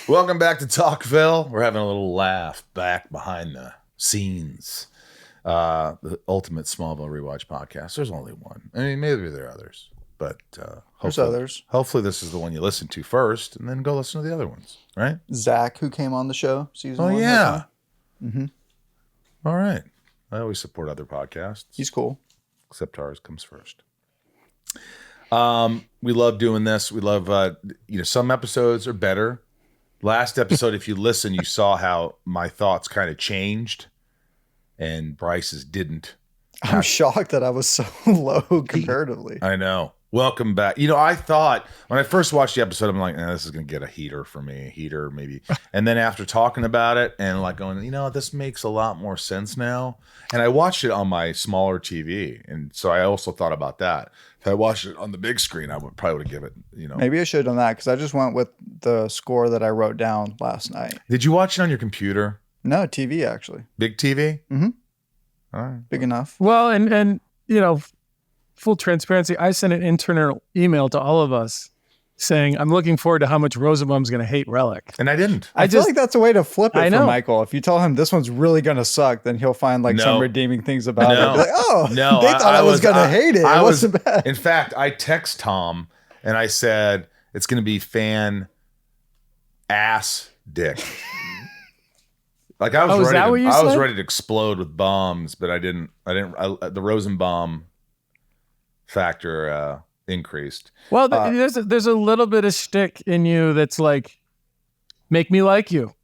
Welcome back to Talkville. We're having a little laugh back behind the scenes. The ultimate Smallville rewatch podcast. There's only one. I mean, maybe there are others, but there's others. Hopefully, this is the one you listen to first, and then go listen to the other ones. Right? Zach, who came on the show, season 1. Oh yeah. Mm-hmm. All right. I always support other podcasts. He's cool. Except ours comes first. We love doing this. We love, some episodes are better. Last episode, if you listen, you saw how my thoughts kind of changed and Bryce's didn't. I'm shocked that I was so low comparatively. I know. Welcome back. I thought when I first watched the episode, I'm like, this is going to get a heater for me. A heater, maybe. And then after talking about it and like going, this makes a lot more sense now. And I watched it on my smaller TV. And so I also thought about that. If I watched it on the big screen, I would probably give it, Maybe I should have done that because I just went with the score that I wrote down last night. Did you watch it on your computer? No, TV actually. Big TV? Mm-hmm. All right. Big enough. Well, and full transparency, I sent an internal email to all of us saying, I'm looking forward to how much Rosenbaum's going to hate Relic. And I didn't. I feel like that's a way to flip it for Michael. If you tell him this one's really going to suck, then he'll find some redeeming things about it. Be like, no, they thought I was going to hate it. It wasn't bad. In fact, I text Tom and I said, it's going to be fan ass dick. Like I was ready to explode with bombs, but I didn't. The Rosenbaum factor increased. Well, there's a little bit of shtick in you that's like, make me like you.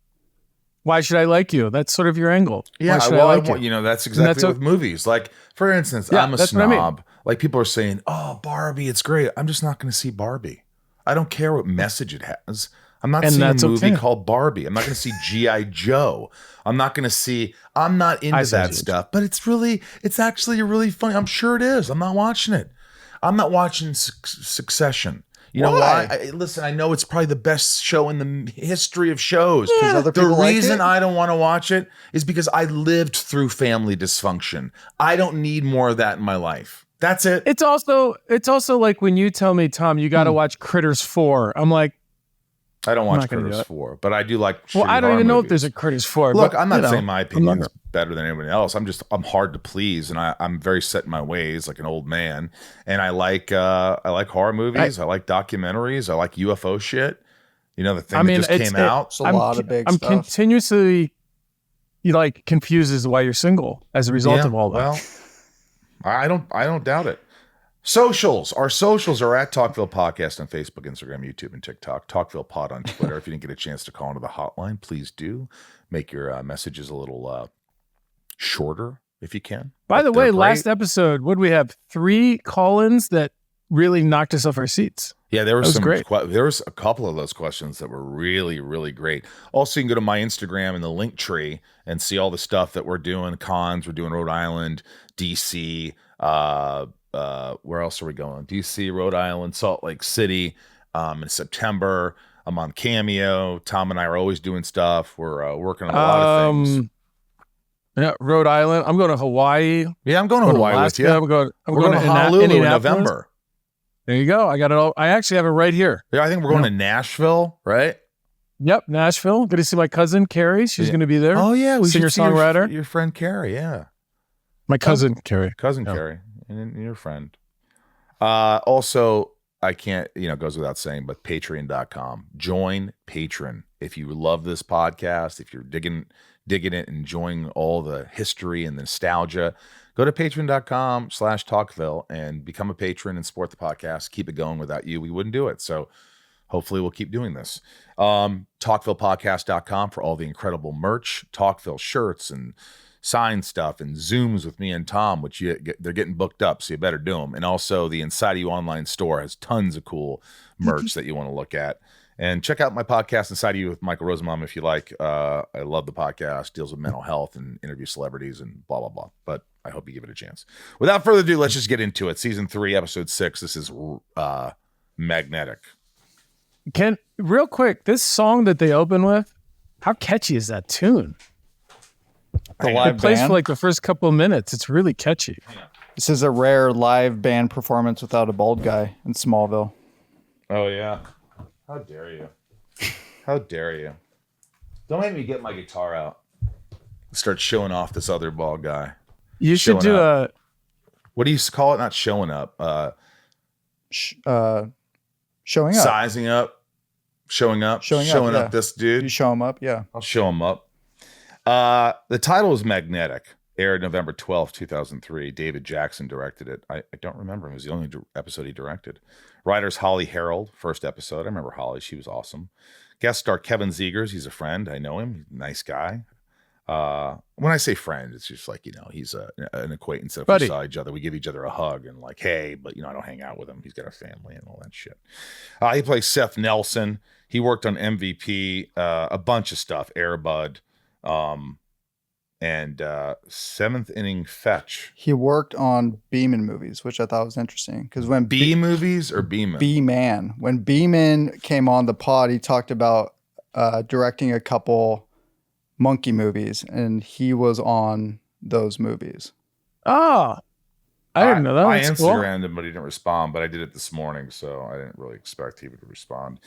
Why should I like you? That's sort of your angle. Yeah, that's exactly with movies. Like, for instance, I'm a snob. I mean. Like people are saying, "Oh, Barbie, it's great." I'm just not going to see Barbie. I don't care what message it has. I'm not seeing a movie called Barbie. I'm not going to see G.I. Joe. I'm not into that stuff. But it's actually really funny. I'm sure it is. I'm not watching it. I'm not watching Succession. You know why? Listen, I know it's probably the best show in the history of shows. Yeah, the reason I don't want to watch it is because I lived through family dysfunction. I don't need more of that in my life. That's it. It's also like when you tell me, Tom, you got to watch Critters 4. I'm like, I don't watch Critters 4, but I do like. Well, I don't even know if there's a Critters 4. Look, I'm not saying my opinion is better than anybody else. I'm hard to please, and I'm very set in my ways, like an old man. And I like horror movies. I like documentaries. I like UFO shit. The thing that just came out. It's a lot of big stuff. I'm continuously confused as to why you're single as a result of all that. Well, I don't doubt it. Socials. Our socials are at Talkville Podcast on Facebook, Instagram, YouTube, and TikTok. Talkville Pod on Twitter. If you didn't get a chance to call into the hotline, please do. Make your messages a little shorter if you can. By the way, last episode, what did we have? 3 call-ins that really knocked us off our seats. Yeah, there was there was a couple of those questions that were really, really great. Also, you can go to my Instagram in the link tree and see all the stuff that we're doing. Cons, we're doing Rhode Island, DC, where else are we going? DC, Rhode Island, Salt Lake City. In September, I'm on Cameo. Tom and I are always doing stuff. We're working on a lot of things. Yeah, Rhode Island. I'm going to Hawaii. Yeah, I'm going to Hawaii with you. I'm going to Honolulu in November. There you go. I got it all. I actually have it right here. Yeah, I think we're going to Nashville, right? Yep, Nashville. Going to see my cousin Carrie. She's going to be there. Oh yeah, singer-songwriter. Your friend Carrie, yeah. My cousin Carrie. Carrie, and your friend. Also, I can't, it goes without saying, but patreon.com. Join Patreon. If you love this podcast, if you're digging it, enjoying all the history and the nostalgia, go to patreon.com/talkville and become a patron and support the podcast. Keep it going. Without you, we wouldn't do it. So hopefully we'll keep doing this. Talkvillepodcast.com for all the incredible merch, Talkville shirts and sign stuff and Zooms with me and Tom, which they're getting booked up, so you better do them. And also the Inside of You online store has tons of cool merch that you want to look at. And check out my podcast, Inside of You with Michael Rosenbaum, if you like. I love the podcast. Deals with mental health and interview celebrities and blah, blah, blah. But I hope you give it a chance. Without further ado, let's just get into it. Season 3, episode 6. This is Magnetic. Real quick, this song that they open with, how catchy is that tune? It plays for like the first couple of minutes. It's really catchy. This is a rare live band performance without a bald guy in Smallville. Oh, yeah. How dare you? How dare you? Don't make me get my guitar out. Start showing off this other bald guy. You should do up. What do you call it? Not showing up. Showing up. Sizing up. Showing up. Showing up this dude. You show him up, yeah. I'll show him up. The title is Magnetic. Aired November 12th, 2003. David Jackson directed it. I don't remember him. It was the only episode he directed. Writers Holly Harold, first episode. I remember Holly. She was awesome. Guest star Kevin Zegers. He's a friend. I know him. He's a nice guy. When I say friend, it's just like, he's an acquaintance. If we saw each other, we give each other a hug and like, hey, but I don't hang out with him. He's got a family and all that shit. He plays Seth Nelson. He worked on MVP, a bunch of stuff, Air Bud, and Seventh Inning Fetch. He worked on Beeman movies, which I thought was interesting because when movies or Beeman? B-Man. When Beeman came on the pod, he talked about directing a couple monkey movies, and he was on those movies. Oh, I didn't know that. I Instagrammed him, but he didn't respond. But I did it this morning, so I didn't really expect he would respond.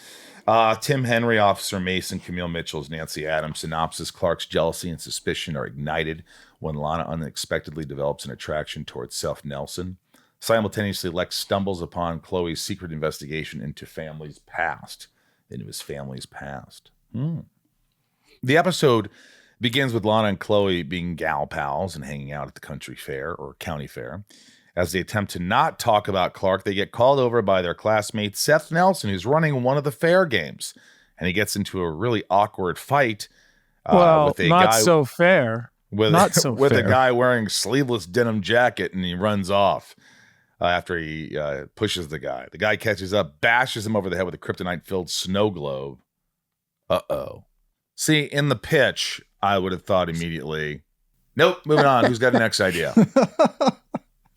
Tim Henry, Officer Mason, Camille Mitchell's Nancy Adams. Synopsis: Clark's jealousy and suspicion are ignited when Lana unexpectedly develops an attraction towards Seth Nelson. Simultaneously, Lex stumbles upon Chloe's secret investigation into his family's past. The episode begins with Lana and Chloe being gal pals and hanging out at the country fair or county fair. As they attempt to not talk about Clark, they get called over by their classmate Seth Nelson, who's running one of the fair games. And he gets into a really awkward fight with a guy. So fair. With a guy wearing sleeveless denim jacket, and he runs off after he pushes the guy. The guy catches up, bashes him over the head with a kryptonite-filled snow globe. Uh-oh. See, in the pitch, I would have thought immediately, nope, moving on. Who's got the next idea?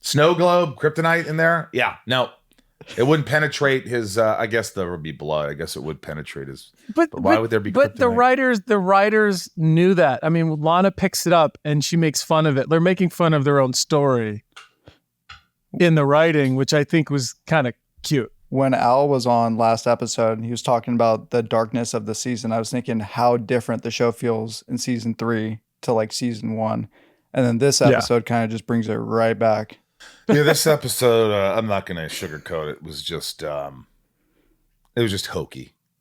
Snow globe, kryptonite in there? Yeah, no. It wouldn't penetrate his, I guess there would be blood. I guess it would penetrate his, but why would there be kryptonite? But the writers knew that. I mean, Lana picks it up and she makes fun of it. They're making fun of their own story in the writing, which I think was kind of cute. When Al was on last episode, he was talking about the darkness of the season. I was thinking how different the show feels in season 3 to like season 1. And then this episode kind of just brings it right back. Yeah, this episode, I'm not going to sugarcoat it. It was just hokey.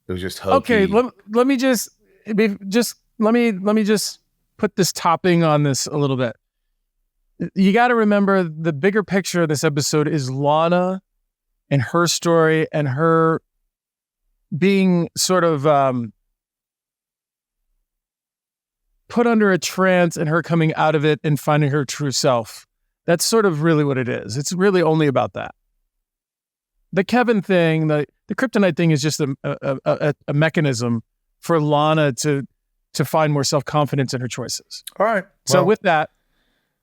It was just hokey. Okay, let me just put this topping on this a little bit. You got to remember the bigger picture of this episode is Lana and her story and her being sort of put under a trance and her coming out of it and finding her true self. That's sort of really what it is. It's really only about that. The Kevin thing, the kryptonite thing is just a mechanism for Lana to find more self-confidence in her choices. All right. So with that.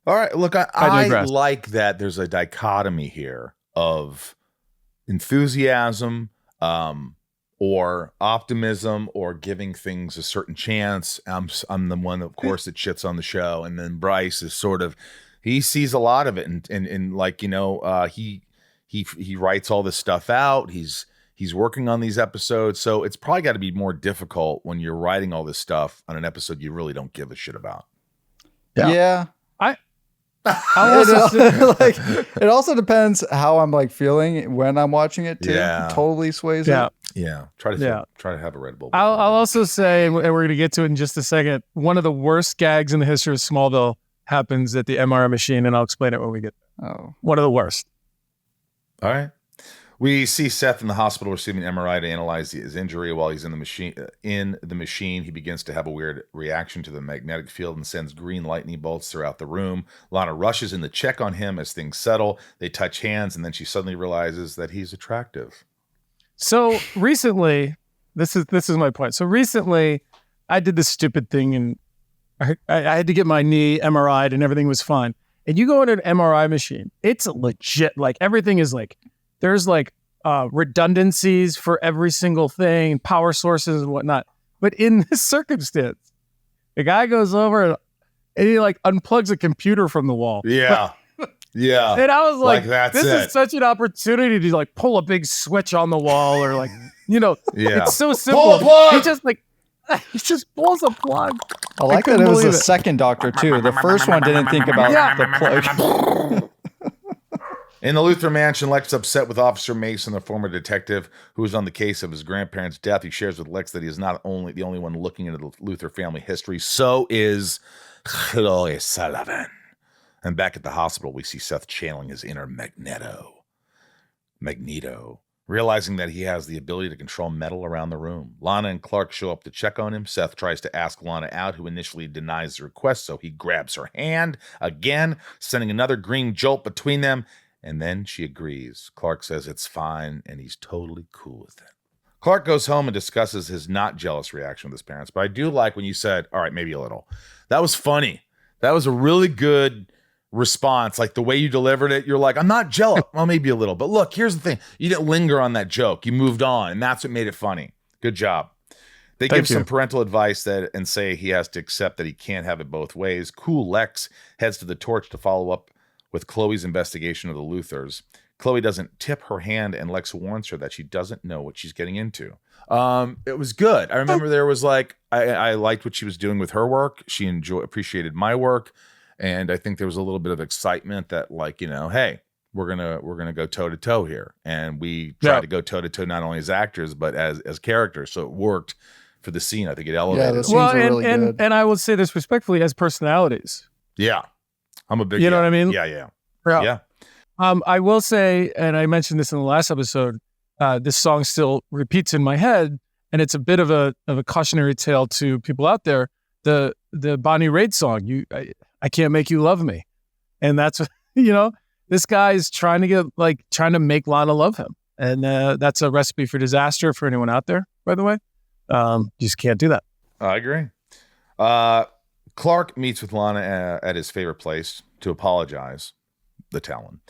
All right. Look, I like that there's a dichotomy here of enthusiasm or optimism or giving things a certain chance. I'm the one, of course, that shits on the show. And then Bryce is sort of, he sees a lot of it and like, he writes all this stuff out. He's working on these episodes. So it's probably got to be more difficult when you're writing all this stuff on an episode you really don't give a shit about. Yeah. It also depends how I'm like feeling when I'm watching it too. Yeah. It totally sways it. Yeah. Try to have a Red Bull. I'll also say, and we're going to get to it in just a second, one of the worst gags in the history of Smallville happens at the MRI machine, and I'll explain it when we get there. Oh. One of the worst. All right. We see Seth in the hospital receiving an MRI to analyze his injury. While he's in the machine, he begins to have a weird reaction to the magnetic field and sends green lightning bolts throughout the room. Lana rushes in to check on him as things settle. They touch hands, and then she suddenly realizes that he's attractive. So recently, this is my point. So recently, I did this stupid thing, and I had to get my knee MRI'd, and everything was fine. And you go into an MRI machine, it's legit. Like everything is like, there's like redundancies for every single thing, power sources and whatnot. But in this circumstance, the guy goes over and he like unplugs a computer from the wall. Yeah. Yeah. And I was like that's this is such an opportunity to like pull a big switch on the wall or like, it's so simple. Pull a plug! He just like He just pulls a plug. I like that it was the second doctor, too. The first one didn't think about the plug. In the Luthor mansion, Lex is upset with Officer Mason, the former detective who was on the case of his grandparents' death. He shares with Lex that he is not only the only one looking into the Luthor family history, so is Chloe Sullivan. And back at the hospital, we see Seth channeling his inner Magneto. Realizing that he has the ability to control metal around the room. Lana and Clark show up to check on him. Seth tries to ask Lana out, who initially denies the request, so he grabs her hand again, sending another green jolt between them. And then she agrees. Clark says it's fine, and he's totally cool with it. Clark goes home and discusses his not jealous reaction with his parents. But I do like when you said, all right, maybe a little. That was funny. That was a really good response. Like the way you delivered it, you're like, I'm not jealous. Well, maybe a little. But look, here's the thing. You didn't linger on that joke. You moved on, and that's what made it funny. Good job. They give some parental advice and say he has to accept that he can't have it both ways. Cool Lex heads to the Torch to follow up with Chloe's investigation of the Luthors. Chloe doesn't tip her hand, and Lex warns her that she doesn't know what she's getting into. It was good. I remember there was like, I liked what she was doing with her work. She appreciated my work. And I think there was a little bit of excitement that like, hey, we're gonna go toe to toe here. And we tried to go toe to toe, not only as actors, but as characters. So it worked for the scene. I think it elevated. Yeah, the scenes were really good. And I will say this respectfully, as personalities. Yeah. I'm a big, you know what I mean? Yeah. I will say, and I mentioned this in the last episode, this song still repeats in my head, and it's a bit of a cautionary tale to people out there. The Bonnie Raitt song, I Can't Make You Love Me. And that's, this guy is trying to make Lana love him. And that's a recipe for disaster for anyone out there, by the way. You just can't do that. I agree. Clark meets with Lana at his favorite place to apologize, the Talon.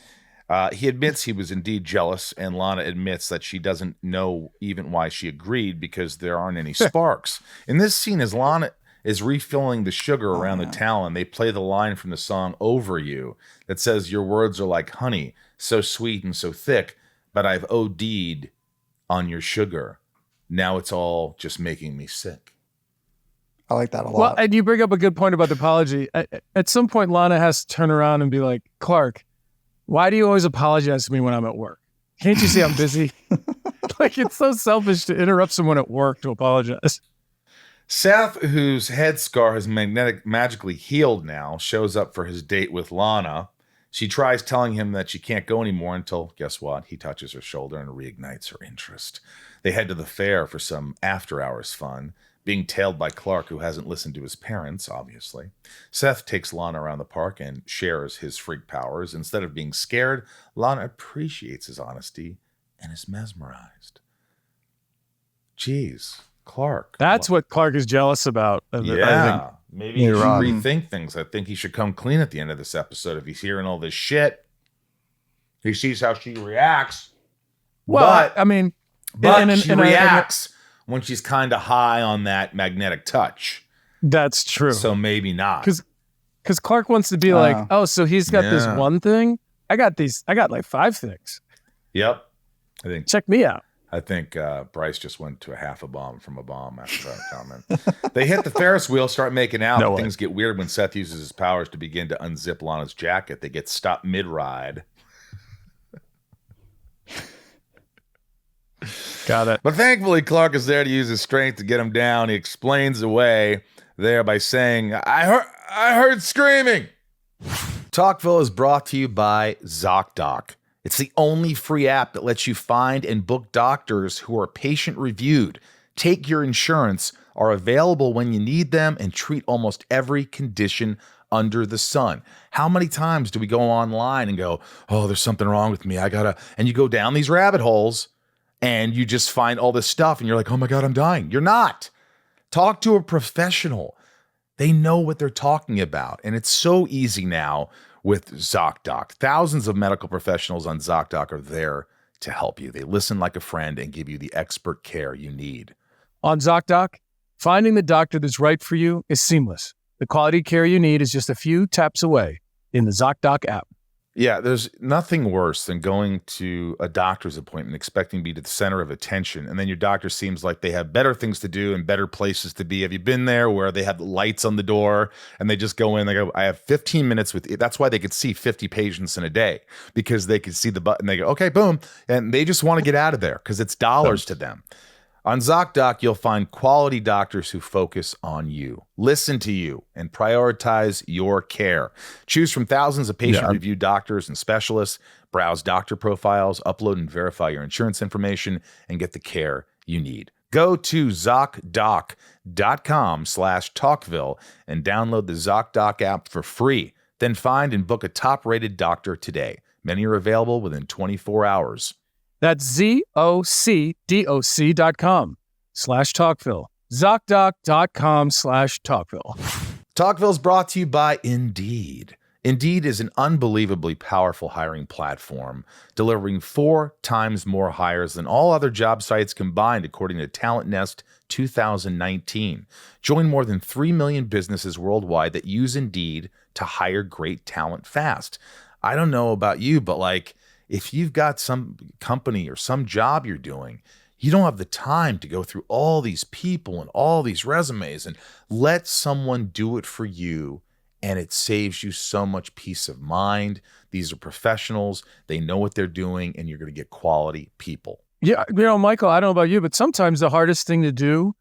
He admits he was indeed jealous, and Lana admits that she doesn't know even why she agreed because there aren't any sparks. In this scene, as Lana is refilling the sugar around the Talon, they play the line from the song Over You that says, your words are like honey, so sweet and so thick, but I've OD'd on your sugar. Now it's all just making me sick. I like that a lot. Well, and you bring up a good point about the apology. At some point, Lana has to turn around and be like, Clark, why do you always apologize to me when I'm at work? Can't you see I'm busy? Like, it's so selfish to interrupt someone at work to apologize. Seth, whose head scar has magically healed now, shows up for his date with Lana. She tries telling him that she can't go anymore until, guess what? He touches her shoulder and reignites her interest. They head to the fair for some after-hours fun, being tailed by Clark, who hasn't listened to his parents, obviously. Seth takes Lana around the park and shares his freak powers. Instead of being scared, Lana appreciates his honesty and is mesmerized. Jeez, Clark. That's what Clark is jealous about. Yeah, maybe he should rethink things. I think he should come clean at the end of this episode. If he's hearing all this shit, he sees how she reacts. Well, but she reacts when she's kind of high on that magnetic touch. That's true. So maybe not. Because Clark wants to be like, oh, so he's got this one thing? I got like 5 things. Yep. Check me out. I think Bryce just went to a half a bomb from a bomb after that comment. They hit the Ferris wheel, start making out. No things get weird when Seth uses his powers to begin to unzip Lana's jacket. They get stopped mid-ride. Got it. But thankfully, Clark is there to use his strength to get him down. He explains away there by saying, I heard screaming. Talkville is brought to you by ZocDoc. It's the only free app that lets you find and book doctors who are patient-reviewed, take your insurance, are available when you need them, and treat almost every condition under the sun. How many times do we go online and go, oh, there's something wrong with me. And you go down these rabbit holes and you just find all this stuff and you're like, oh my God, I'm dying. You're not. Talk to a professional. They know what they're talking about. And it's so easy now with ZocDoc. Thousands of medical professionals on ZocDoc are there to help you. They listen like a friend and give you the expert care you need. On ZocDoc, finding the doctor that's right for you is seamless. The quality care you need is just a few taps away in the ZocDoc app. Yeah, there's nothing worse than going to a doctor's appointment expecting to be the center of attention, and then your doctor seems like they have better things to do and better places to be. Have you been there where they have the lights on the door and they just go in, they go, I have 15 minutes with you. That's why they could see 50 patients in a day, because they could see the button. They go, okay, boom. And they just want to get out of there because it's dollars to them. On ZocDoc, you'll find quality doctors who focus on you, listen to you, and prioritize your care. Choose from thousands of patient-reviewed doctors and specialists, browse doctor profiles, upload and verify your insurance information, and get the care you need. Go to ZocDoc.com/talkville and download the ZocDoc app for free. Then find and book a top-rated doctor today. Many are available within 24 hours. That's ZocDoc.com/Talkville. ZocDoc.com/Talkville. Talkville is brought to you by Indeed. Indeed is an unbelievably powerful hiring platform, delivering 4 times more hires than all other job sites combined, according to Talent Nest 2019. Join more than 3 million businesses worldwide that use Indeed to hire great talent fast. I don't know about you, but if you've got some company or some job you're doing, you don't have the time to go through all these people and all these resumes, and let someone do it for you, and it saves you so much peace of mind. These are professionals. They know what they're doing, and you're going to get quality people. Yeah, Michael, I don't know about you, but sometimes the hardest thing to do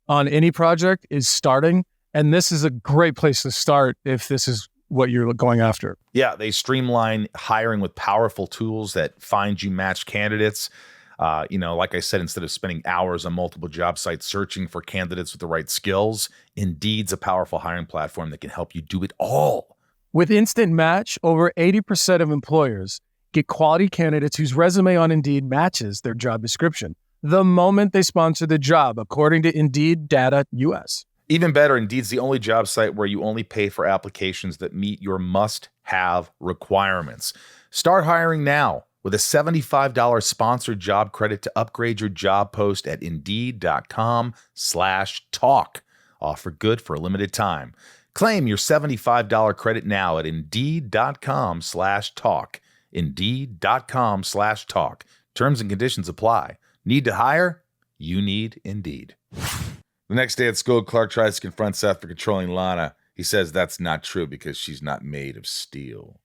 on any project is starting, and this is a great place to start if this is what you're going after. Yeah, they streamline hiring with powerful tools that find you matched candidates. Like I said, instead of spending hours on multiple job sites searching for candidates with the right skills, Indeed's a powerful hiring platform that can help you do it all. With Instant Match, over 80% of employers get quality candidates whose resume on Indeed matches their job description the moment they sponsor the job, according to Indeed Data US. Even better, Indeed's the only job site where you only pay for applications that meet your must-have requirements. Start hiring now with a $75 sponsored job credit to upgrade your job post at Indeed.com/talk. Offer good for a limited time. Claim your $75 credit now at Indeed.com/talk. Indeed.com/talk. Terms and conditions apply. Need to hire? You need Indeed. The next day at school, Clark tries to confront Seth for controlling Lana. He says that's not true because she's not made of steel.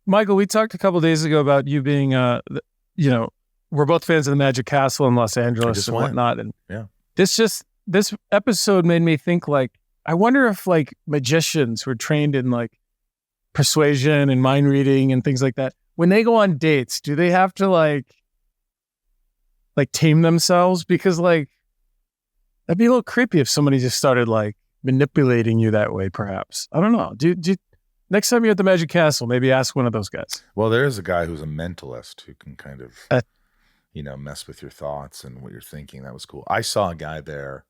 Michael, we talked a couple of days ago about you being, we're both fans of the Magic Castle in Los Angeles and whatnot. And this episode made me think, I wonder if magicians were trained in persuasion and mind reading and things like that. When they go on dates, do they have to tame themselves? Because that'd be a little creepy if somebody just started manipulating you that way, perhaps. I don't know. Do next time you're at the Magic Castle, maybe ask one of those guys. Well, there is a guy who's a mentalist who can kind of, mess with your thoughts and what you're thinking. That was cool. I saw a guy there,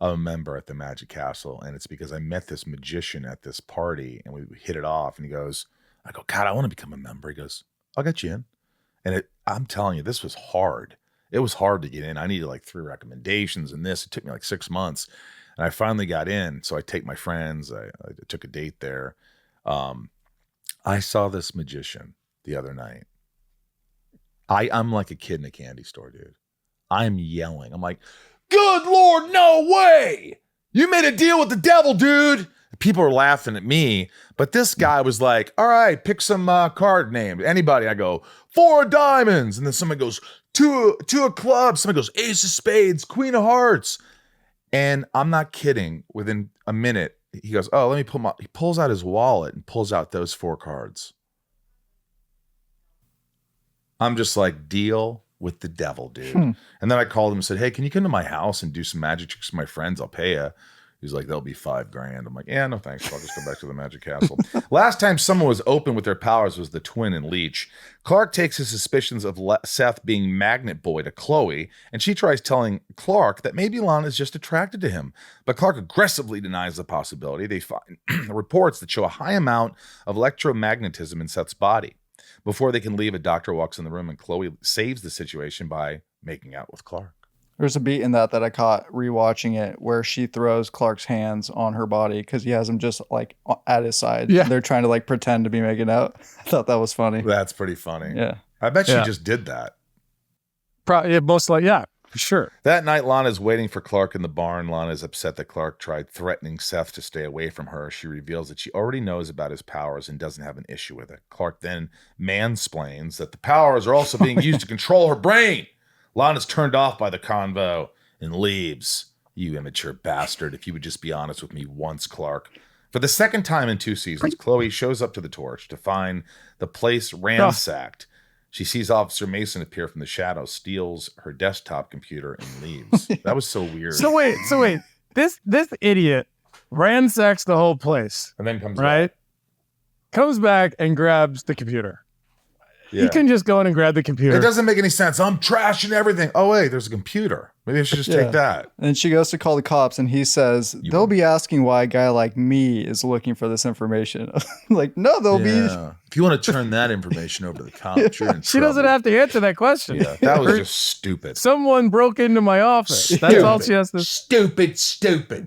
a member at the Magic Castle, and it's because I met this magician at this party and we hit it off. And I go, God, I want to become a member. He goes, I'll get you in. And I'm telling you, this was hard. It was hard to get in. I needed 3 recommendations and this. It took me 6 months. And I finally got in. So I take my friends. I took a date there. I saw this magician the other night. I'm like a kid in a candy store, dude. I'm yelling. I'm like, good Lord, no way. You made a deal with the devil, dude. People are laughing at me, but this guy was like, all right, pick some card name. Anybody? I go, 4 diamonds. And then somebody goes, two of clubs. Somebody goes, ace of spades, queen of hearts. And I'm not kidding. Within a minute, he goes, oh, let me he pulls out his wallet and pulls out those 4 cards. I'm just like, deal with the devil, dude. And then I called him and said, hey, can you come to my house and do some magic tricks with my friends? I'll pay you. He's like, that'll be $5,000. I'm like, yeah, no thanks. I'll just go back to the Magic Castle. Last time someone was open with their powers was the twin and Leech. Clark takes his suspicions of Seth being Magnet Boy to Chloe, and she tries telling Clark that maybe Lana's just attracted to him. But Clark aggressively denies the possibility. They find reports that show a high amount of electromagnetism in Seth's body. Before they can leave, a doctor walks in the room, and Chloe saves the situation by making out with Clark. There's a beat in that I caught rewatching it where she throws Clark's hands on her body because he has them just like at his side. Yeah. They're trying to like pretend to be making out. I thought that was funny. That's pretty funny. Yeah. I bet she just did that. Probably, most likely, yeah, for sure. That night, Lana's waiting for Clark in the barn. Lana's upset that Clark tried threatening Seth to stay away from her. She reveals that she already knows about his powers and doesn't have an issue with it. Clark then mansplains that the powers are also being used to control her brain. Lana's turned off by the convo and leaves. You immature bastard. If you would just be honest with me once, Clark. For the second time in 2 seasons, Chloe shows up to the torch to find the place ransacked. She sees Officer Mason appear from the shadows, steals her desktop computer, and leaves. That was so weird. So wait. This idiot ransacks the whole place. And then comes back. Comes back and grabs the computer. Yeah. He can just go in and grab the computer. It doesn't make any sense. I'm trashing everything. Oh, wait, there's a computer. Maybe I should just take that. And she goes to call the cops and he says, they'll be asking why a guy like me is looking for this information. Like, no, they'll be. If you want to turn that information over to the cops, you're in She doesn't have to answer that question. Yeah, that was just stupid. Someone broke into my office. That's all she has to. Stupid.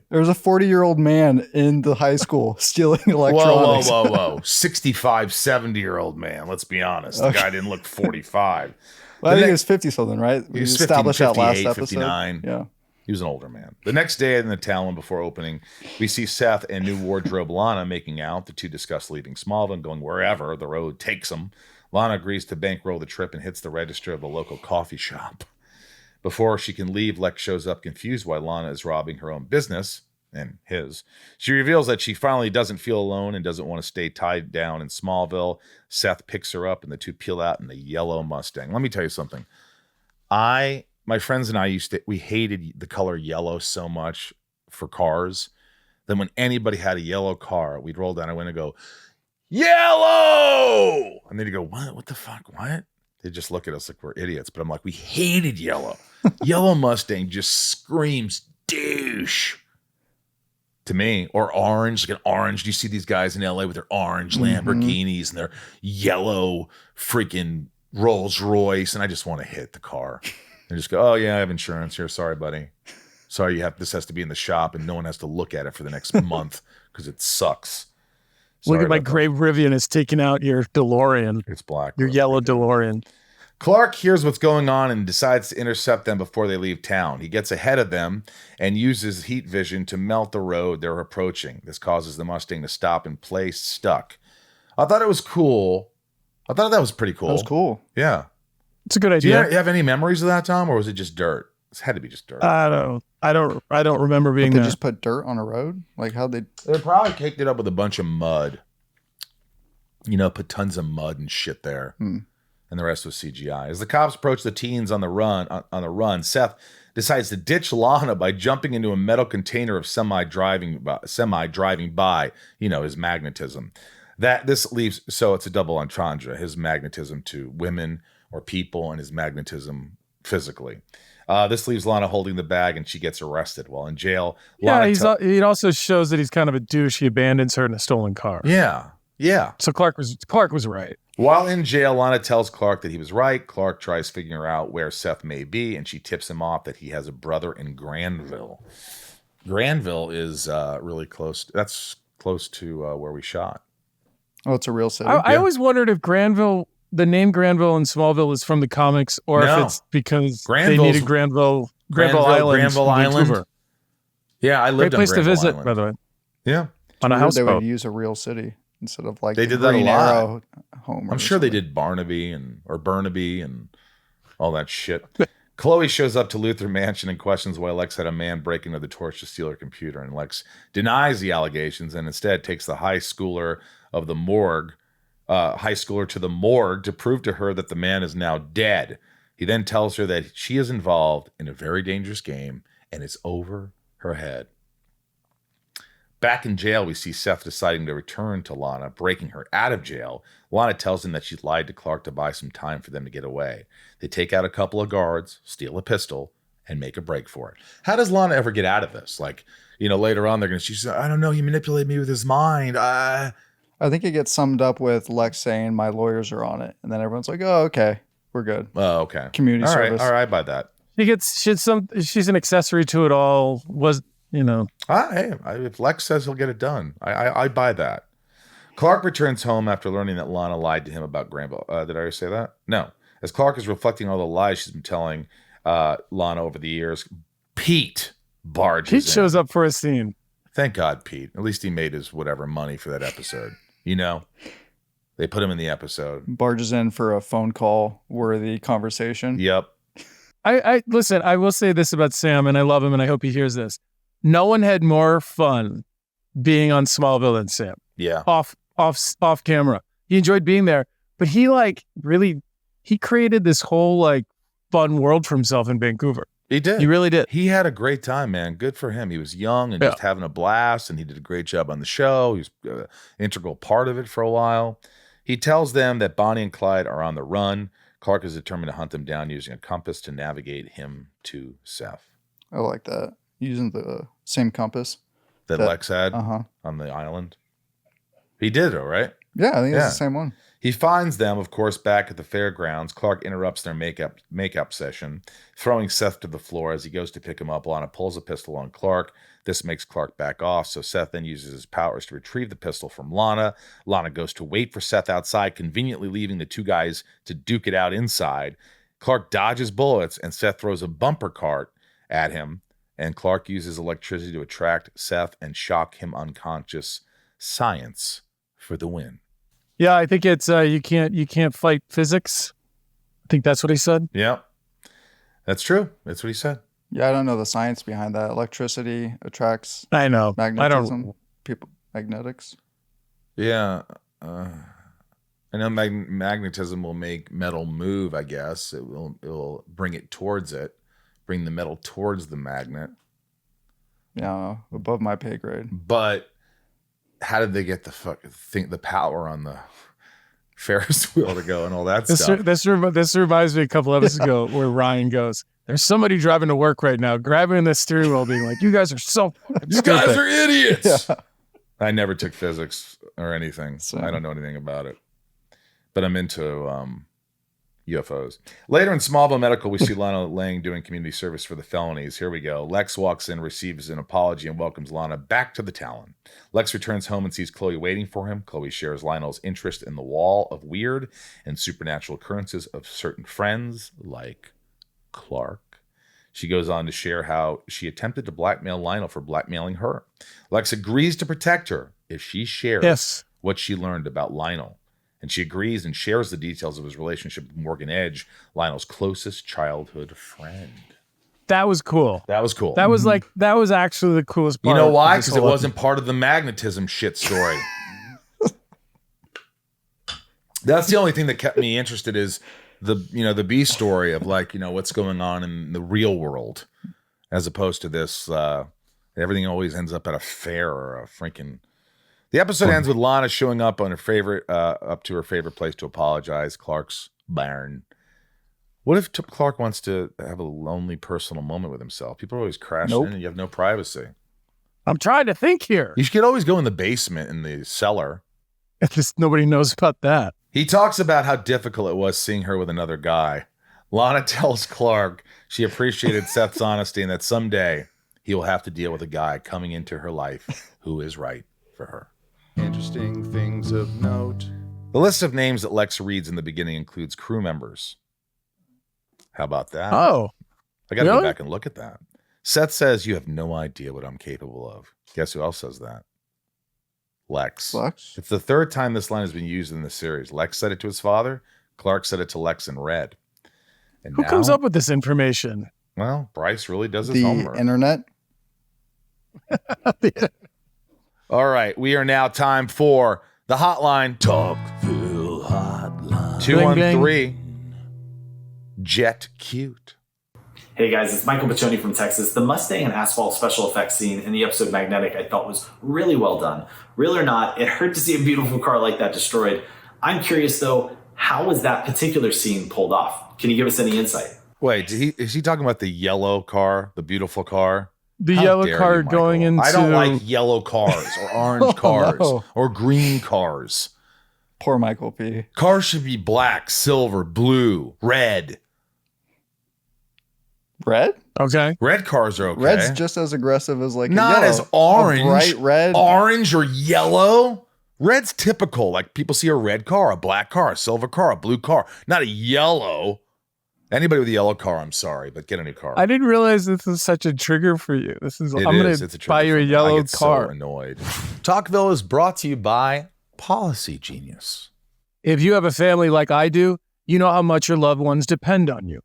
There was a 40-year-old man in the high school stealing electronics. Whoa. 65, 70-year-old man. Let's be honest. The guy didn't look 45. Well, I think he was 50-something, right? He was established 50, 58, that last 59. episode. Yeah. He was an older man. The next day in the Talon before opening, we see Seth and new wardrobe Lana making out. The two discuss leaving Smallville and going wherever the road takes them. Lana agrees to bankroll the trip and hits the register of the local coffee shop. Before she can leave, Lex shows up confused why Lana is robbing her own business and his. She reveals that she finally doesn't feel alone and doesn't want to stay tied down in Smallville. Seth picks her up and the two peel out in the yellow Mustang. Let me tell you something. My friends and I we hated the color yellow so much for cars. Then when anybody had a yellow car, we'd roll down our window and go, yellow! And they'd go, what the fuck, what? They just look at us like we're idiots. But I'm like, we hated yellow. Yellow Mustang just screams douche to me. Or orange, like an orange. Do you see these guys in LA with their orange Lamborghinis and their yellow freaking Rolls Royce? And I just want to hit the car and just go, oh yeah, I have insurance here. Sorry, buddy. Sorry, this has to be in the shop and no one has to look at it for the next month because it sucks. Look at my gray Rivian is taking out your DeLorean. It's black. Your yellow DeLorean. Clark hears what's going on and decides to intercept them before they leave town. He gets ahead of them and uses heat vision to melt the road they're approaching. This causes the Mustang to stop in place, stuck. I thought it was cool. I thought that was pretty cool. That was cool. Yeah. It's a good idea. Do you have any memories of that, Tom, or was it just dirt? It had to be just dirt. I don't remember being there. They just put dirt on a road? Like how they probably caked it up with a bunch of mud. Put tons of mud and shit there. And the rest was CGI. As the cops approach the teens on the run, Seth decides to ditch Lana by jumping into a metal container of semi driving by, his magnetism. So it's a double entendre, his magnetism to women or people and his magnetism physically. This leaves Lana holding the bag and she gets arrested while in jail. It also shows that he's kind of a douche. He abandons her in a stolen car. Yeah. So Clark was right. While in jail, Lana tells Clark that he was right. Clark tries figuring out where Seth may be, and she tips him off that he has a brother in Granville. Granville is really close. That's close to where we shot. Oh, it's a real city. I always wondered if the name Granville in Smallville is from the comics, or if it's because they needed Granville Island. Yeah, I lived on Granville Island. Great place to visit, by the way. Yeah. On a houseboat. They would use a real city instead of like they did that a lot. Home I'm sure they did Burnaby and all that shit. Chloe shows up to Luthor Mansion and questions why Lex had a man break into the torch to steal her computer, and Lex denies the allegations and instead takes the high schooler to the morgue to prove to her that the man is now dead. He then tells her that she is involved in a very dangerous game and it's over her head. Back in jail, we see Seth deciding to return to Lana, breaking her out of jail. Lana tells him that she's lied to Clark to buy some time for them to get away. They take out a couple of guards, steal a pistol, and make a break for it. How does Lana ever get out of this? Later on, she's I don't know, he manipulated me with his mind. I think it gets summed up with Lex saying, my lawyers are on it. And then everyone's like, oh, okay, we're good. Oh, okay. Community service. All right, I buy that. She's an accessory to it all. If Lex says he'll get it done, I buy that. Clark returns home after learning that Lana lied to him about Granville. Did I already say that? No. As Clark is reflecting all the lies she's been telling Lana over the years, Pete barges in. Pete shows up for a scene. Thank God, Pete. At least he made his whatever money for that episode. They put him in the episode. Barges in for a phone call worthy conversation. Yep. I listen, I will say this about Sam, and I love him, and I hope he hears this. No one had more fun being on Smallville than Sam. Yeah. Off camera. He enjoyed being there, but he created this whole fun world for himself in Vancouver. He did. He really did. He had a great time, man. Good for him. He was young and just having a blast, and he did a great job on the show. He was an integral part of it for a while. He tells them that Bonnie and Clyde are on the run. Clark is determined to hunt them down using a compass to navigate him to Seth. I like that. Using the same compass that Lex had on the island. He did, though, right? Yeah, I think it's the same one. He finds them, of course, back at the fairgrounds. Clark interrupts their makeup session, throwing Seth to the floor. As he goes to pick him up, Lana pulls a pistol on Clark. This makes Clark back off, so Seth then uses his powers to retrieve the pistol from Lana. Lana goes to wait for Seth outside, conveniently leaving the two guys to duke it out inside. Clark dodges bullets, and Seth throws a bumper cart at him, and Clark uses electricity to attract Seth and shock him unconscious. Science for the win. Yeah, I think it's you can't fight physics. I think that's what he said. Yeah, that's true. That's what he said. Yeah, I don't know the science behind that. Electricity attracts. I know. Magnetism. Magnetics. Yeah, I know magnetism will make metal move. I guess it will bring it towards it, bring the metal towards the magnet. Yeah, above my pay grade. But how did they get the power on the Ferris wheel to go and all that stuff? This reminds me a couple episodes ago where Ryan goes, "There's somebody driving to work right now, grabbing the steering wheel, being like, you guys are so you guys are idiots." Yeah. I never took physics or anything. So I don't know anything about it. But I'm into UFOs. Later in Smallville Medical, we see Lana Lang doing community service for the felonies. Here we go. Lex walks in, receives an apology, and welcomes Lana back to the Talon. Lex returns home and sees Chloe waiting for him. Chloe shares Lionel's interest in the wall of weird and supernatural occurrences of certain friends, like Clark. She goes on to share how she attempted to blackmail Lionel for blackmailing her. Lex agrees to protect her if she shares what she learned about Lionel. And she agrees and shares the details of his relationship with Morgan Edge, Lionel's closest childhood friend. That was cool. That was cool. That was actually the coolest part. You know why? Because it wasn't part of the magnetism shit story. That's the only thing that kept me interested is the B story of what's going on in the real world, as opposed to this. Everything always ends up at a fair or a freaking. The episode ends with Lana showing up on up to her favorite place to apologize, Clark's barn. What if Clark wants to have a lonely personal moment with himself? People are always crashing in and you have no privacy. I'm trying to think here. You could always go in the basement, in the cellar. At least nobody knows about that. He talks about how difficult it was seeing her with another guy. Lana tells Clark she appreciated Seth's honesty and that someday he will have to deal with a guy coming into her life who is right for her. Interesting things of note. The list of names that Lex reads in the beginning includes crew members. How about that? Oh. I got to go back and look at that. Seth says, "You have no idea what I'm capable of." Guess who else says that? Lex. It's the third time this line has been used in the series. Lex said it to his father. Clark said it to Lex in red. And who comes up with this information? Well, Bryce really does his homework. The internet. All right, we are now time for the hotline. Talkville hotline. 213 Jet Cute. Hey guys, it's Michael Baccioni from Texas. The Mustang and Asphalt special effects scene in the episode Magnetic I thought was really well done. Real or not, it hurt to see a beautiful car like that destroyed. I'm curious though, how was that particular scene pulled off? Can you give us any insight? Wait, is he talking about the yellow car, the beautiful car? The yellow car going into... I don't like yellow cars or orange cars or green cars. Poor Michael P. Cars should be black, silver, blue, red. Red? Okay. Red cars are okay. Red's just as aggressive as like not a yellow. as orange. A bright red. Orange or yellow. Red's typical. Like people see a red car, a black car, a silver car, a blue car. Not a yellow. Anybody with a yellow car, I'm sorry, but get a new car. I didn't realize this was such a trigger for you. I'm going to buy you a yellow car. I get so annoyed. Talkville is brought to you by Policy Genius. If you have a family like I do, you know how much your loved ones depend on you.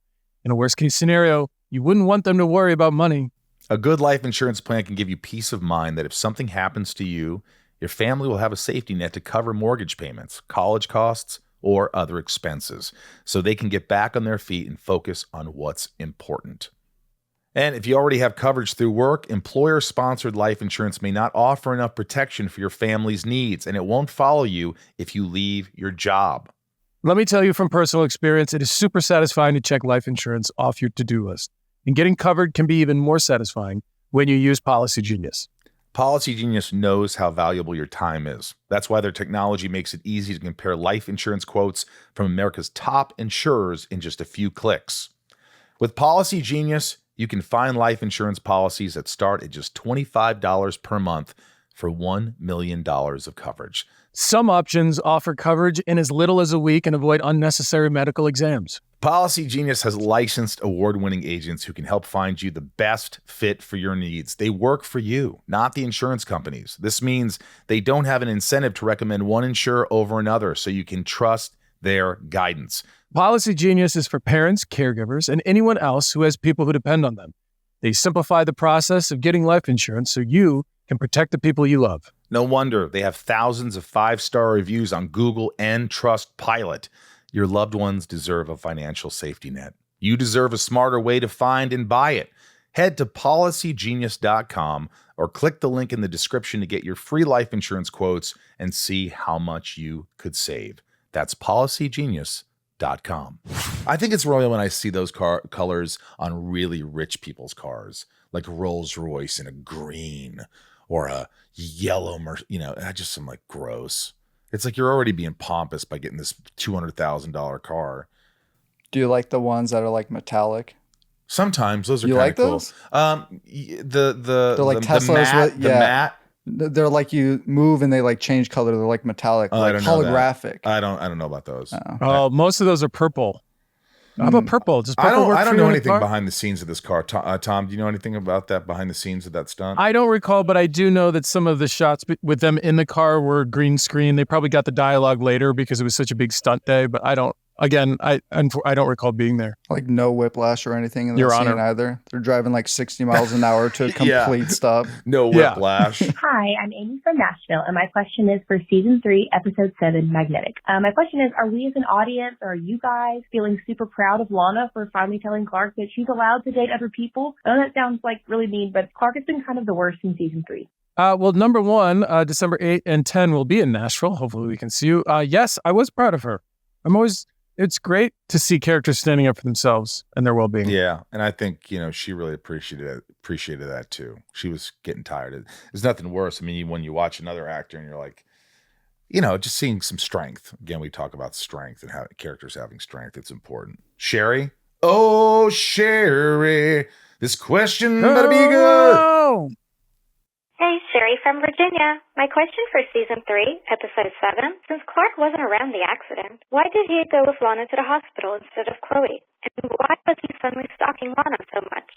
In a worst case scenario, you wouldn't want them to worry about money. A good life insurance plan can give you peace of mind that if something happens to you, your family will have a safety net to cover mortgage payments, college costs, or other expenses, so they can get back on their feet and focus on what's important. And if you already have coverage through work, employer-sponsored life insurance may not offer enough protection for your family's needs, and it won't follow you if you leave your job. Let me tell you from personal experience, it is super satisfying to check life insurance off your to-do list. And getting covered can be even more satisfying when you use Policy Genius. Policy Genius knows how valuable your time is. That's why their technology makes it easy to compare life insurance quotes from America's top insurers in just a few clicks. With Policy Genius, you can find life insurance policies that start at just $25 per month for $1 million of coverage. Some options offer coverage in as little as a week and avoid unnecessary medical exams. Policy Genius has licensed award-winning agents who can help find you the best fit for your needs. They work for you, not the insurance companies. This means they don't have an incentive to recommend one insurer over another, so you can trust their guidance. Policy Genius is for parents, caregivers, and anyone else who has people who depend on them. They simplify the process of getting life insurance so you can protect the people you love. No wonder they have thousands of 5-star reviews on Google and Trustpilot. Your loved ones deserve a financial safety net. You deserve a smarter way to find and buy it. Head to policygenius.com or click the link in the description to get your free life insurance quotes and see how much you could save. That's policygenius.com. I think it's royal when I see those colors on really rich people's cars, like Rolls Royce in a green or a yellow, I just am like, gross. It's like you're already being pompous by getting this $200,000 car. Do you like the ones that are like metallic? Sometimes those are kind of like cool. Those? They're like Teslas. The matte. They're like you move and they like change color. They're like metallic, like holographic. I don't know about those. Most of those are purple. How about purple? Does purple work? I don't know anything behind the scenes of this car. Tom, do you know anything about that behind the scenes of that stunt? I don't recall, but I do know that some of the shots with them in the car were green screen. They probably got the dialogue later because it was such a big stunt day, but I don't recall being there. Like no whiplash or anything in the scene either. They're driving like 60 miles an hour to a complete stop. No whiplash. Hi, I'm Amy from Nashville, and my question is for Season 3, Episode 7, Magnetic. My question is, are we as an audience, or are you guys feeling super proud of Lana for finally telling Clark that she's allowed to date other people? I know that sounds like really mean, but Clark has been kind of the worst in Season 3. Well, number one, December 8 and 10 will be in Nashville. Hopefully we can see you. Yes, I was proud of her. It's great to see characters standing up for themselves and their well-being. Yeah, and I think, she really appreciated that too. She was getting tired. There's nothing worse. I mean, when you watch another actor and you're like, just seeing some strength. Again, we talk about strength and how characters having strength. It's important. Sherry? Oh, Sherry, this question better be good. Hey, Sherry from Virginia. My question for Season 3, Episode 7. Since Clark wasn't around the accident, why did he go with Lana to the hospital instead of Chloe? And why was he suddenly stalking Lana so much?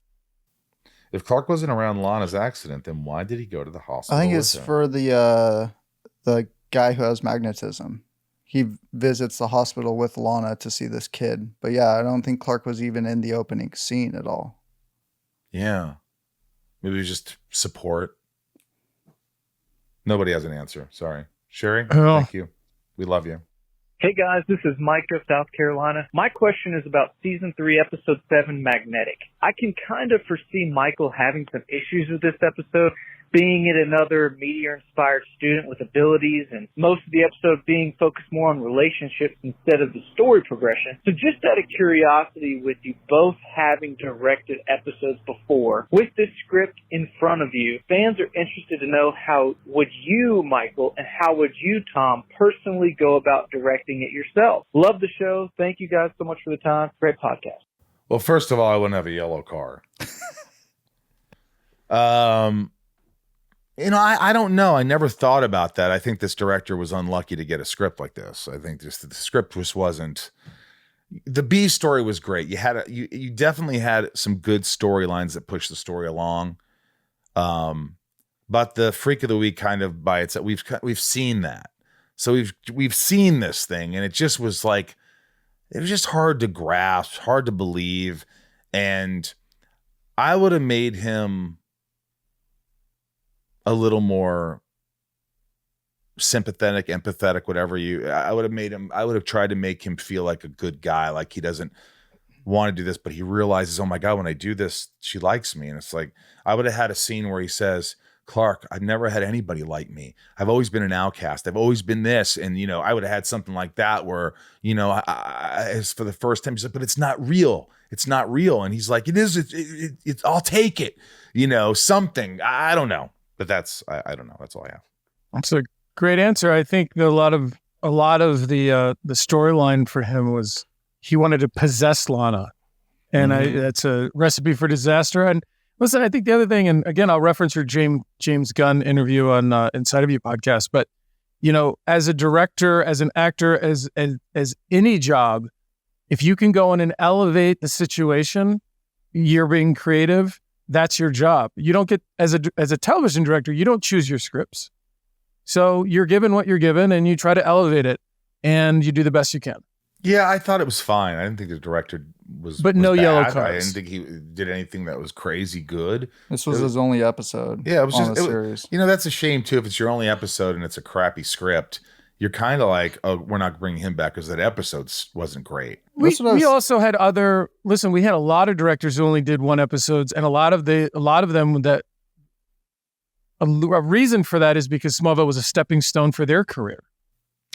If Clark wasn't around Lana's accident, then why did he go to the hospital? I think it's for the guy who has magnetism. He visits the hospital with Lana to see this kid. But yeah, I don't think Clark was even in the opening scene at all. Yeah. Maybe it was just support. Nobody has an answer. Sorry. Sherry, Thank you. We love you. Hey guys, this is Micah, South Carolina. My question is about Season 3, Episode 7, Magnetic. I can kind of foresee Michael having some issues with this episode, being it another meteor-inspired student with abilities, and most of the episode being focused more on relationships instead of the story progression. So just out of curiosity, with you both having directed episodes before, with this script in front of you, fans are interested to know how would you, Michael, and how would you, Tom, personally go about directing it yourself? Love the show. Thank you guys so much for the time. Great podcast. Well, first of all, I wouldn't have a yellow car. I don't know. I never thought about that. I think this director was unlucky to get a script like this. I think just the script just wasn't. The B story was great. You definitely had some good storylines that pushed the story along. But the Freak of the Week kind of by itself, we've seen that. So we've seen this thing, and it just was like, it was just hard to grasp, hard to believe. And I would have made him a little more sympathetic, empathetic, whatever I would have tried to make him feel like a good guy, like he doesn't want to do this, but he realizes, oh my God, when I do this, she likes me. And it's like, I would have had a scene where he says, Clark, I've never had anybody like me. I've always been an outcast. I've always been this. And, I would have had something like that where, as for the first time, he's like, but it's not real. It's not real. And he's like, it is. It's I'll take it. Something. I don't know. But I don't know. That's all I have. That's a great answer. I think a lot of the storyline for him was he wanted to possess Lana. And that's a recipe for disaster. And listen, I think the other thing, and again, I'll reference your James Gunn interview on Inside of You podcast, but, as a director, as an actor, as any job, if you can go in and elevate the situation, you're being creative, that's your job. You don't get, as a television director, you don't choose your scripts. So you're given what you're given and you try to elevate it and you do the best you can. Yeah, I thought it was fine. I didn't think the director was no bad. Yellow cards. I didn't think he did anything that was crazy good. This was his only episode. Yeah, it was on just the series. That's a shame too. If it's your only episode and it's a crappy script, you're kind of like, oh, we're not bringing him back because that episode wasn't great. We also had we had a lot of directors who only did one episodes, and a lot of them that a reason for that is because Smallville was a stepping stone for their career.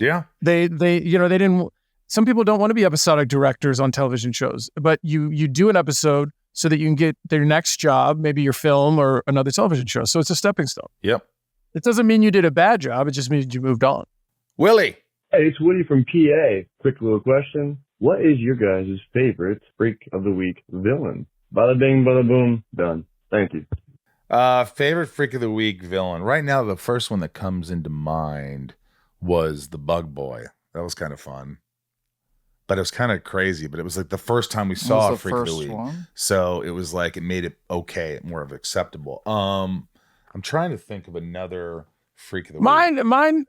Yeah, they didn't. Some people don't want to be episodic directors on television shows, but you do an episode so that you can get their next job, maybe your film or another television show. So it's a stepping stone. Yep. It doesn't mean you did a bad job. It just means you moved on. Willie. Hey, it's Woody from PA. Quick little question. What is your guys' favorite Freak of the Week villain? Bada bing, bada boom, done. Thank you. Favorite Freak of the Week villain. Right now, the first one that comes into mind was the Bug Boy. That was kind of fun. But it was kind of crazy. But it was like the first time we saw a Freak of the Week. So it was like, it made it okay, more of acceptable. I'm trying to think of another Freak of the Week. Mine,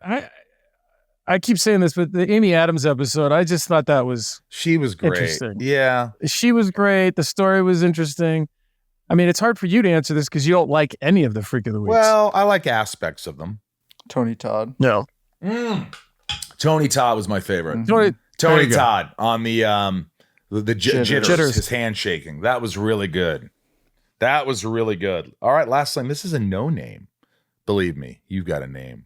I keep saying this, but the Amy Adams episode, I just thought she was great. Interesting. Yeah. She was great. The story was interesting. I mean, it's hard for you to answer this because you don't like any of the Freak of the Weeks. Well, I like aspects of them. Tony Todd. No. Tony Todd was my favorite. Tony Todd on the jitters, his hand shaking. That was really good. All right, last time. This is a no name. Believe me, you've got a name,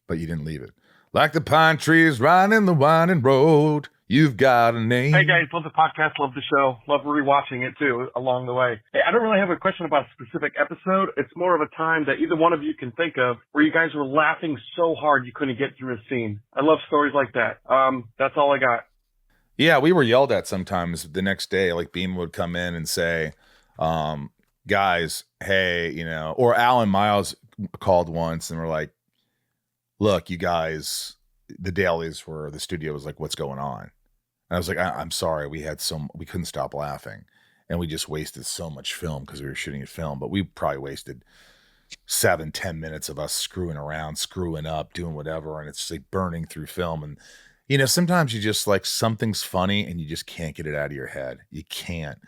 but you didn't leave it. Like the pine trees riding the winding road, you've got a name. Hey guys, love the podcast, love the show, love rewatching it too along the way. Hey, I don't really have a question about a specific episode. It's more of a time that either one of you can think of where you guys were laughing so hard you couldn't get through a scene. I love stories like that. That's all I got. Yeah, we were yelled at sometimes the next day. Like Beam would come in and say, guys, hey, or Alan Miles called once and we're like, look, you guys, the dailies were, the studio was like, what's going on? And I was like, I'm sorry. We couldn't stop laughing. And we just wasted so much film because we were shooting a film, but we probably wasted 7-10 minutes of us screwing around, screwing up, doing whatever. And it's just like burning through film. And, sometimes you just like something's funny and you just can't get it out of your head. You can't.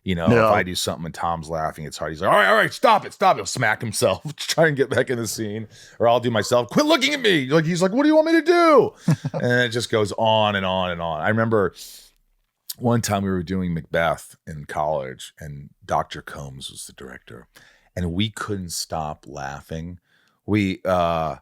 If I do something and Tom's laughing, it's hard. He's like, all right, stop it. He'll smack himself, try and get back in the scene. Or I'll do myself, quit looking at me. He's like, what do you want me to do? And it just goes on and on and on. I remember one time we were doing Macbeth in college and Dr. Combs was the director. And we couldn't stop laughing. One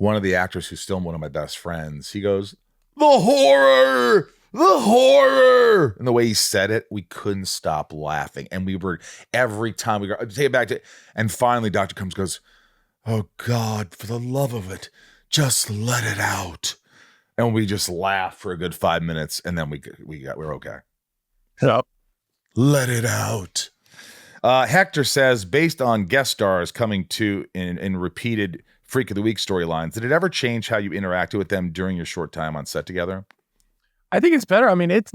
of the actors who's still one of my best friends, he goes, the horror! And the way he said it, we couldn't stop laughing. And we were, every time we go, take it back to, and finally Dr. Combs goes, oh God, for the love of it, just let it out. And we just laughed for a good 5 minutes and then we were okay. Yep. Let it out. Hector says, based on guest stars coming to in repeated Freak of the Week storylines, did it ever change how you interacted with them during your short time on set together? I think it's better. I mean, it's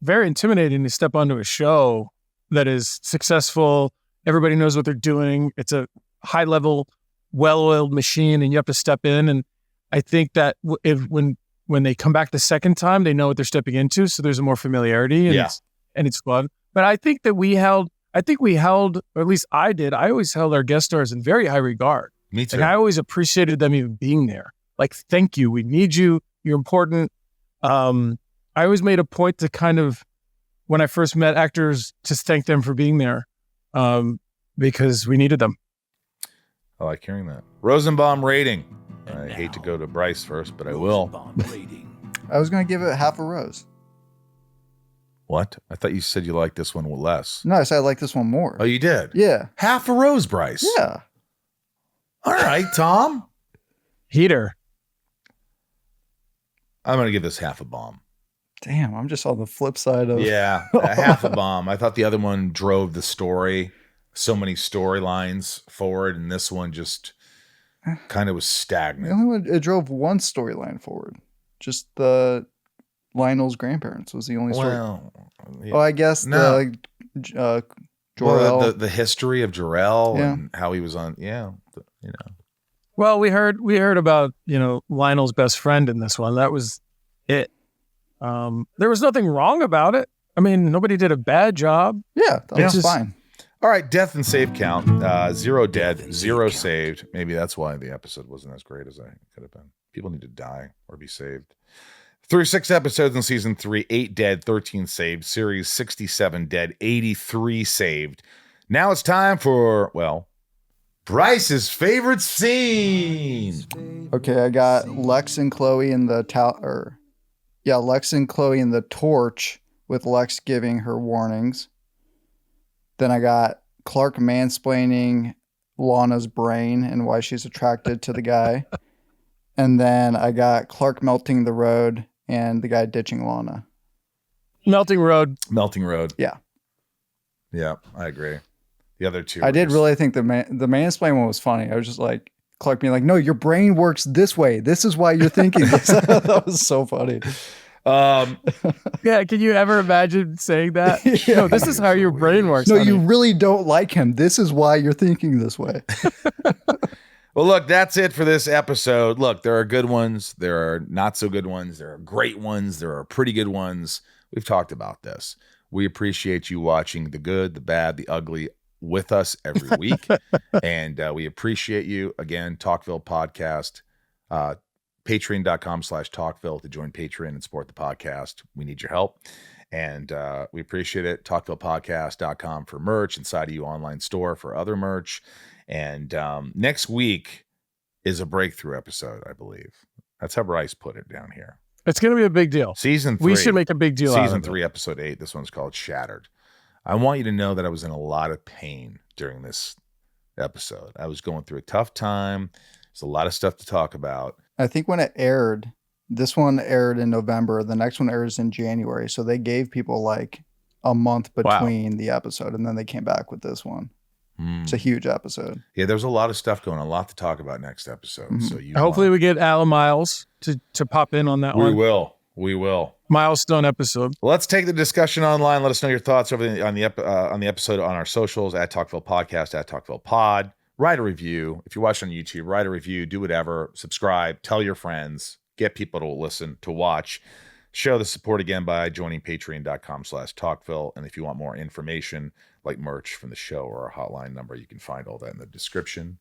very intimidating to step onto a show that is successful. Everybody knows what they're doing. It's a high level, well-oiled machine, and you have to step in. And I think that when they come back the second time, they know what they're stepping into. So there's a more familiarity, and it's fun. But I think that we held, or at least I did. I always held our guest stars in very high regard. Me too. And I always appreciated them even being there. Like, thank you. We need you. You're important. I always made a point to kind of, when I first met actors, to thank them for being there, because we needed them. I like hearing that. Rosenbaum rating. I hate to go to Bryce first, but I will. I was going to give it half a rose. What? I thought you said you liked this one less. No, I said I like this one more. Oh, you did? Yeah. Half a rose, Bryce. Yeah. All right, Tom. Heater. I'm going to give this half a bomb. Damn, I'm just on the flip side of... Yeah, half a bomb. I thought the other one drove the story. So many storylines forward, and this one just kind of was stagnant. The only one, it drove one storyline forward. Just the Lionel's grandparents was the only story. Well, yeah. Oh, I guess Jor-El. Well, the history of Jor-El and how he was on, Well, we heard about, Lionel's best friend in this one. That was it. There was nothing wrong about it. I mean, nobody did a bad job. Yeah, that was fine. All right, death and save count. 0 dead, 0 saved. Maybe that's why the episode wasn't as great as I could have been. People need to die or be saved. Through 6 episodes in season 3, 8 dead, 13 saved. Series 67 dead, 83 saved. Now it's time for, Bryce's favorite scene. Okay, I got Lex and Chloe in the Lex and Chloe in the torch with Lex giving her warnings. Then I got Clark mansplaining Lana's brain and why she's attracted to the guy. And then I got Clark melting the road and the guy ditching Lana. Melting road. Yeah. Yeah, I agree. The other two. I did really think the mansplain one was funny. I was just like, Clark being like, no, your brain works this way. This is why you're thinking this. That was so funny. Yeah, can you ever imagine saying that? Yeah. No, this is how your brain works. No, you really don't like him. This is why you're thinking this way. Well, look, that's it for this episode. Look, there are good ones. There are not so good ones. There are great ones. There are pretty good ones. We've talked about this. We appreciate you watching the good, the bad, the ugly with us every week. And we appreciate you. Again, Talkville Podcast. Patreon.com/Talkville to join Patreon and support the podcast. We need your help. And we appreciate it. TalkvillePodcast.com for merch, Inside of You online store for other merch. And next week is a breakthrough episode, I believe. That's how Bryce put it down here. It's going to be a big deal. Season 3. We should make a big deal out of it. Season 3, episode 8. This one's called Shattered. I want you to know that I was in a lot of pain during this episode. I was going through a tough time. There's a lot of stuff to talk about. I think when it aired, this one aired in November. The next one airs in January. So they gave people like a month between the episode, and then they came back with this one. It's a huge episode. Yeah, there's a lot of stuff going on, a lot to talk about next episode. Mm-hmm. So hopefully we get Alan Miles to pop in on that one. We will. Milestone episode. Let's take the discussion online. Let us know your thoughts on the episode on our socials at Talkville Podcast, at Talkville Pod. Write a review. If you're watching on YouTube, write a review, do whatever, subscribe, tell your friends, get people to listen, to watch. Show the support again by joining patreon.com/Talkville. And if you want more information like merch from the show or our hotline number, you can find all that in the description.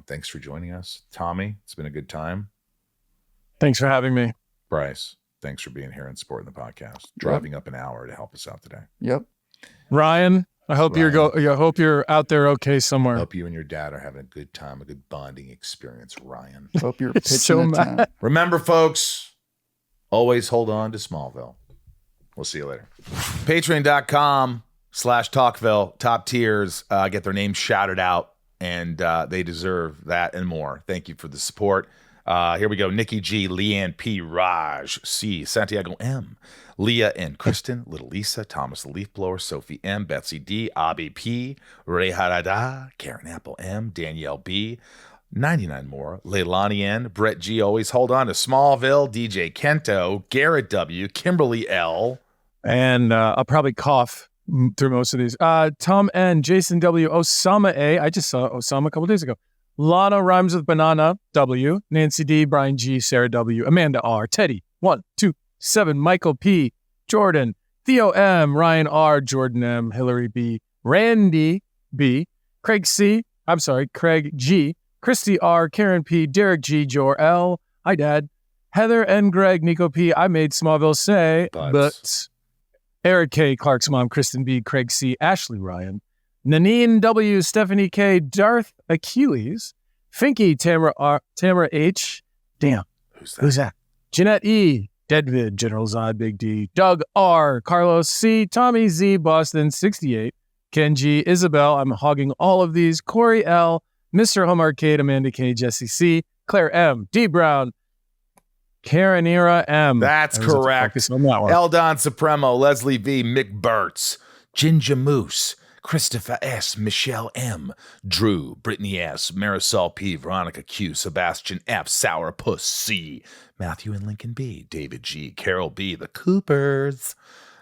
Thanks for joining us. Tommy, it's been a good time. Thanks for having me. Bryce, thanks for being here and supporting the podcast. Driving up an hour to help us out today. Yep. Ryan, I hope you're out there okay somewhere. Hope you and your dad are having a good time, a good bonding experience, Ryan. Hope you're pitching so mad. Remember, folks, always hold on to Smallville. We'll see you later. Patreon.com/Talkville. Top tiers get their names shouted out, and they deserve that and more. Thank you for the support. Here we go. Nikki G, Leanne P, Raj C, Santiago M, Leah N, Kristen, Little Lisa, Thomas the Leaf Blower, Sophie M, Betsy D, Abby P, Ray Harada, Karen Apple M, Danielle B, 99 more, Leilani N, Brett G, always hold on to Smallville, DJ Kento, Garrett W, Kimberly L. And I'll probably cough through most of these. Tom N, Jason W, Osama A. I just saw Osama a couple days ago. Lana rhymes with banana, W. Nancy D, Brian G, Sarah W, Amanda R, Teddy, 1, 2, 7, Michael P, Jordan, Theo M, Ryan R, Jordan M, Hillary B, Randy B, Craig G, Christy R, Karen P, Derek G, Jor L, hi Dad, Heather N, Greg, Nico P, I made Smallville say, but Eric K, Clark's mom, Kristen B, Craig C, Ashley Ryan, Nanine W, Stephanie K, Darth Achilles, Finky, Tamara H, damn, who's that? Jeanette E, Deadvid, General Zod, Big D, Doug R, Carlos C, Tommy Z, Boston 68, Ken G, Isabel, I'm hogging all of these, Corey L, Mr. Home Arcade, Amanda K, Jesse C, Claire M, D Brown, Karenira M. That's correct. Eldon Supremo, Leslie V, Mick Burtz, Ginger Moose, Christopher S, Michelle M, Drew, Brittany S, Marisol P, Veronica Q, Sebastian F, Sourpuss C, Matthew and Lincoln B, David G, Carol B, The Coopers,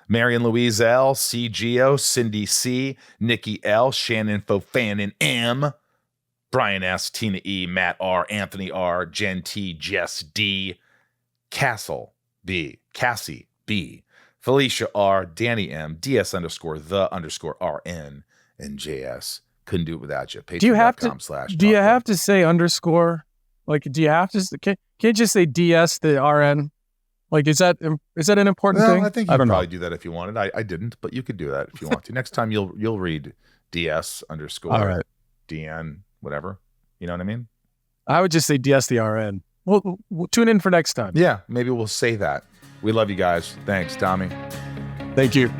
Marion Louise L, C Geo, Cindy C, Nikki L, Shannon Fofanin M, Brian S, Tina E, Matt R, Anthony R, Jen T, Jess D, Castle B, Cassie B, Felicia R, Danny M, DS _ RN, and JS. Couldn't do it without you. Do you have to say underscore? Like, do you have to? Can't you just say DS the RN? Like, is that an important thing? I think you could probably do that if you wanted. I didn't, but you could do that if you want to. Next time you'll read DS _ all right. DN, whatever. You know what I mean? I would just say DS the RN. We'll tune in for next time. Yeah, maybe we'll say that. We love you guys. Thanks, Tommy. Thank you.